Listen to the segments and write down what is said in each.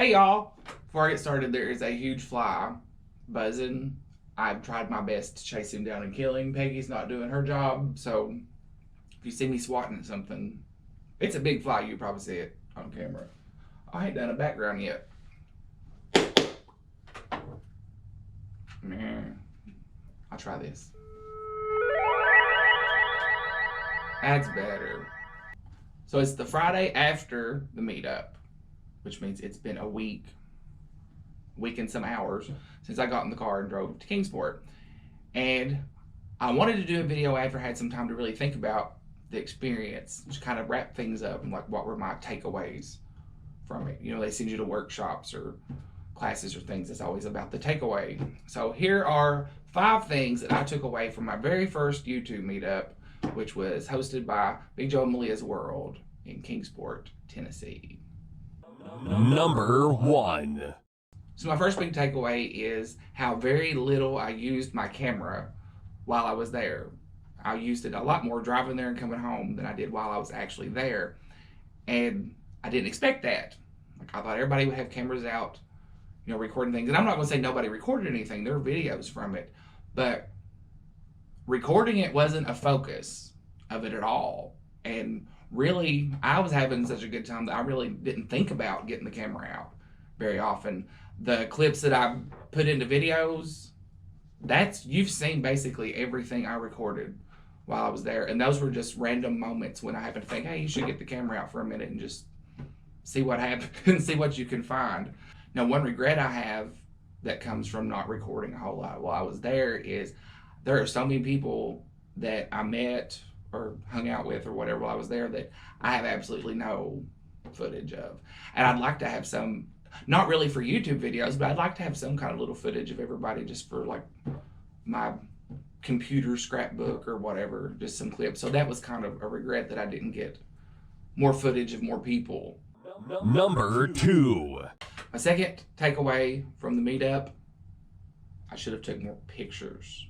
Hey y'all! Before I get started, there is a huge fly buzzing. I've tried my best to chase him down and kill him. Peggy's not doing her job, so if you see me swatting at something, it's a big fly. You probably see it on camera. I ain't done a background yet. Man, I'll try this. That's better. So it's the Friday after the meetup, which means it's been a week and some hours since I got in the car and drove to Kingsport. And I wanted to do a video after I had some time to really think about the experience, just kind of wrap things up and like what were my takeaways from it. You know, they send you to workshops or classes or things. It's always about the takeaway. So here are 5 things that I took away from my very first YouTube meetup, which was hosted by BJAM World in Kingsport, Tennessee. Number 1. So my first big takeaway is how very little I used my camera while I was there. I used it a lot more driving there and coming home than I did while I was actually there. And I didn't expect that. Like, I thought everybody would have cameras out, you know, recording things. And I'm not going to say nobody recorded anything. There are videos from it. But recording it wasn't a focus of it at all. And really, I was having such a good time that I really didn't think about getting the camera out very often. The clips that I put into videos, you've seen basically everything I recorded while I was there. And those were just random moments when I happened to think, hey, you should get the camera out for a minute and just see what happens and see what you can find. Now, one regret I have that comes from not recording a whole lot while I was there is there are so many people that I met or hung out with or whatever while I was there that I have absolutely no footage of. And I'd like to have some, not really for YouTube videos, but I'd like to have some kind of little footage of everybody just for like my computer scrapbook or whatever, just some clips. So that was kind of a regret that I didn't get more footage of more people. Number 2. My second takeaway from the meetup, I should have taken more pictures.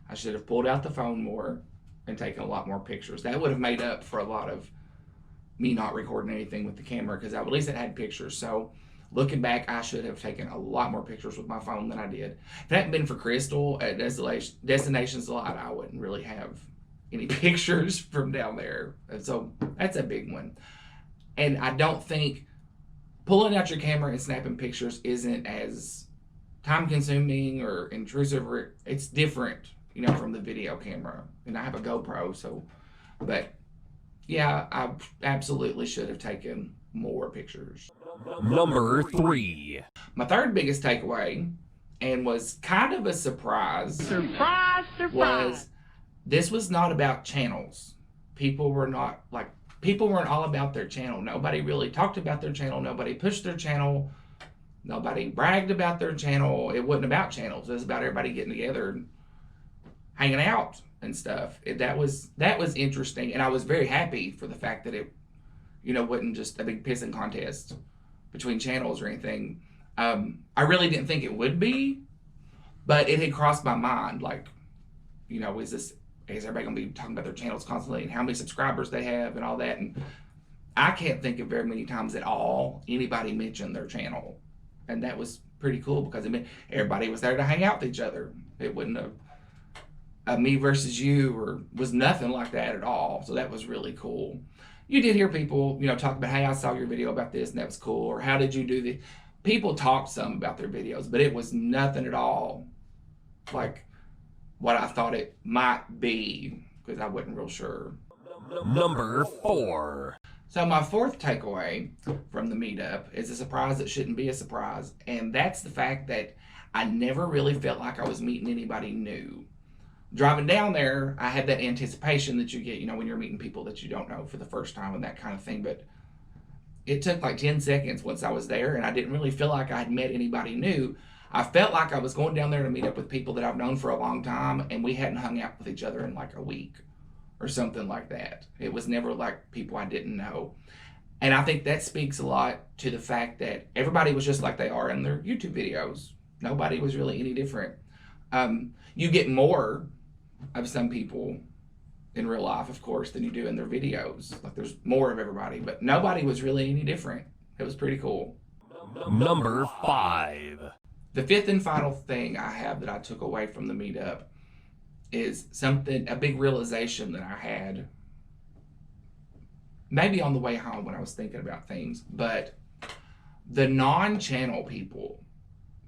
I should have pulled out the phone more and taken a lot more pictures. That would have made up for a lot of me not recording anything with the camera, because at least it had pictures. So looking back, I should have taken a lot more pictures with my phone than I did. If it hadn't been for Crystal at Destinations a lot, I wouldn't really have any pictures from down there. And so that's a big one. And I don't think pulling out your camera and snapping pictures isn't as time consuming or intrusive, or it's different, you know, from the video camera. And I have a GoPro, so, but yeah, I absolutely should have taken more pictures. Number 3. My third biggest takeaway, and was kind of a surprise, was this was not about channels. People weren't all about their channel. Nobody really talked about their channel. Nobody pushed their channel. Nobody bragged about their channel. It wasn't about channels. It was about everybody getting together and hanging out and stuff. That was interesting, and I was very happy for the fact that it, you know, wasn't just a big pissing contest between channels or anything. I really didn't think it would be, but it had crossed my mind, like, you know, is everybody gonna be talking about their channels constantly and how many subscribers they have and all that? And I can't think of very many times at all anybody mentioned their channel, and that was pretty cool because it meant everybody was there to hang out with each other. It wasn't a me versus you, or was nothing like that at all. So that was really cool. You did hear people, you know, talk about, hey, I saw your video about this and that was cool, or how did you do this? People talked some about their videos, but it was nothing at all like what I thought it might be, because I wasn't real sure. Number 4. So my fourth takeaway from the meetup is a surprise that shouldn't be a surprise, and that's the fact that I never really felt like I was meeting anybody new. Driving down there, I had that anticipation that you get, you know, when you're meeting people that you don't know for the first time and that kind of thing, but it took like 10 seconds once I was there, and I didn't really feel like I had met anybody new. I felt like I was going down there to meet up with people that I've known for a long time, and we hadn't hung out with each other in like a week or something like that. It was never like people I didn't know. And I think that speaks a lot to the fact that everybody was just like they are in their YouTube videos. Nobody was really any different. You get more of some people in real life, of course, than you do in their videos. Like, there's more of everybody, but nobody was really any different. It was pretty cool. Number 5. The fifth and final thing I have that I took away from the meetup is a big realization that I had maybe on the way home when I was thinking about things, but the non-channel people,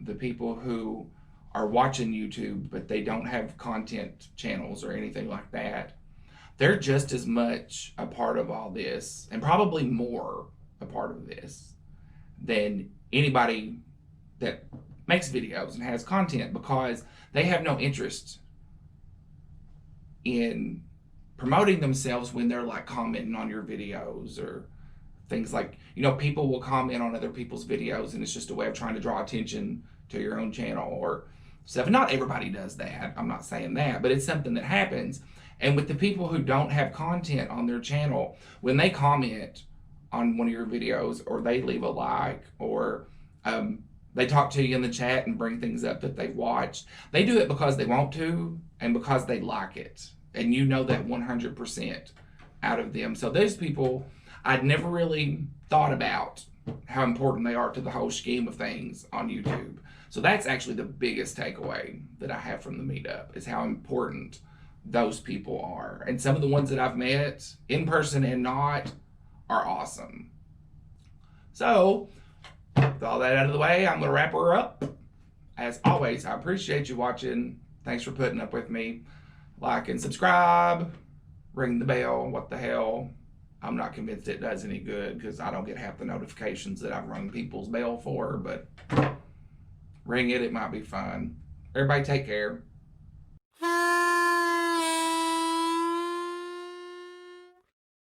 the people who are watching YouTube but they don't have content channels or anything like that, they're just as much a part of all this, and probably more a part of this than anybody that makes videos and has content, because they have no interest in promoting themselves when they're like commenting on your videos or things like, people will comment on other people's videos and it's just a way of trying to draw attention to your own channel or stuff. Not everybody does that. I'm not saying that, but it's something that happens. And with the people who don't have content on their channel, when they comment on one of your videos or they leave a like or they talk to you in the chat and bring things up that they watched, they do it because they want to and because they like it. And you know that 100% out of them. So those people, I'd never really thought about how important they are to the whole scheme of things on YouTube. So that's actually the biggest takeaway that I have from the meetup, is how important those people are. And some of the ones that I've met, in person and not, are awesome. So, with all that out of the way, I'm going to wrap her up. As always, I appreciate you watching. Thanks for putting up with me. Like and subscribe. Ring the bell. What the hell? I'm not convinced it does any good because I don't get half the notifications that I've rung people's bell for, but ring it. It might be fun. Everybody take care.